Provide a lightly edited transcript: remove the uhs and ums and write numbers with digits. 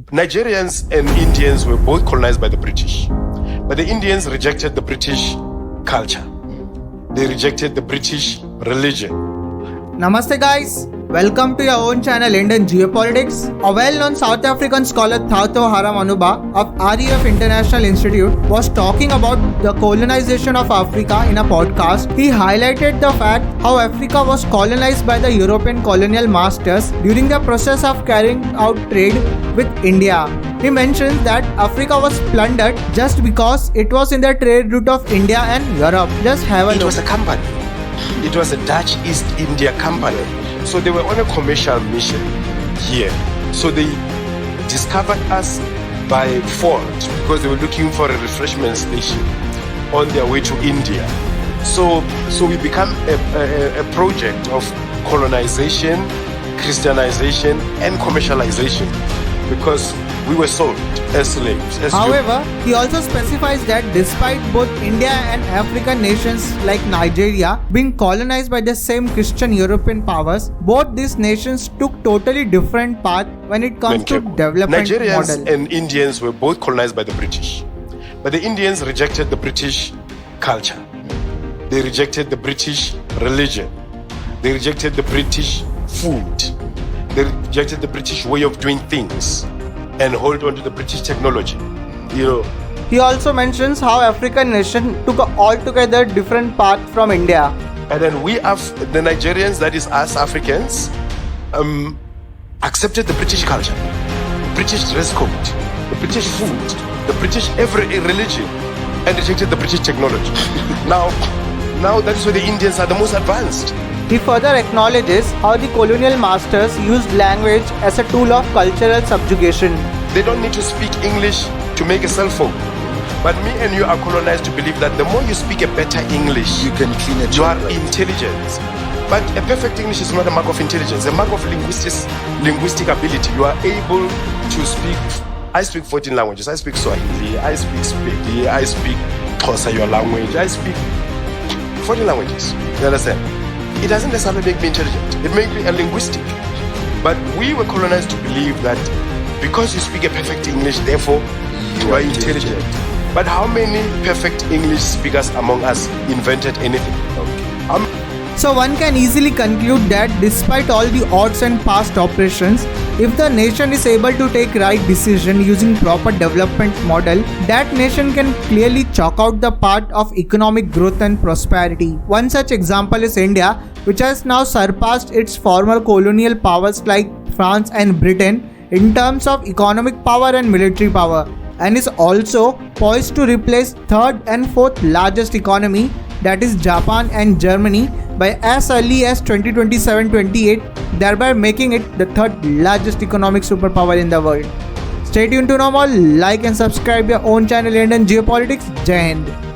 Nigerians and Indians were both colonized by the British, but the Indians rejected the British culture. They rejected the British religion. Namaste guys, welcome to your own channel Indian Geopolitics. A well-known South African scholar Thato Haramanuba of REF International Institute was talking about the colonization of Africa in a podcast. He highlighted the fact how Africa was colonized by the European colonial masters during the process of carrying out trade with India. He mentions that Africa was plundered just because it was in the trade route of India and Europe. Just have a look. It was a company. It was a Dutch East India Company. So they were on a commercial mission here. So they discovered us by fault because they were looking for a refreshment station on their way to India. So we become a project of colonization, Christianization, and commercialization because we were sold as slaves. However, he also specifies that despite both India and African nations like Nigeria being colonized by the same Christian European powers, both these nations took totally different paths when it comes to development Nigerians model. and Indians were both colonized by the British, but the Indians rejected the British culture. They rejected the British religion. They rejected the British food. They rejected the British way of doing things and hold on to the British technology. He also mentions how African nation took an altogether different path from India. And then we have the Nigerians, that is us Africans, accepted the British culture, the British dress code, the British food, the British every religion, and rejected the British technology. Now that is where the Indians are the most advanced. He further acknowledges how the colonial masters used language as a tool of cultural subjugation. They don't need to speak English to make a cell phone. But me and you are colonized to believe that the more you speak a better English, you can clean it. You are intelligent. But a perfect English is not a mark of intelligence, a mark of linguistic ability. You are able to speak. I speak 14 languages. I speak Swahili, I speak Spedi, I speak Xhosa, your language. I speak 14 languages. You understand? It doesn't necessarily make me intelligent. It makes me a linguistic. But we were colonized to believe that because you speak a perfect English, therefore you are intelligent. But how many perfect English speakers among us invented anything? So one can easily conclude that despite all the odds and past operations, if the nation is able to take right decision using proper development model, that nation can clearly chalk out the path of economic growth and prosperity. One such example is India, which has now surpassed its former colonial powers like France and Britain in terms of economic power and military power, and is also poised to replace third and fourth largest economy, that is Japan and Germany, by as early as 2027-28, thereby making it the third largest economic superpower in the world. Stay tuned to know more, like and subscribe your own channel Indian Geopolitics. Jai Hind.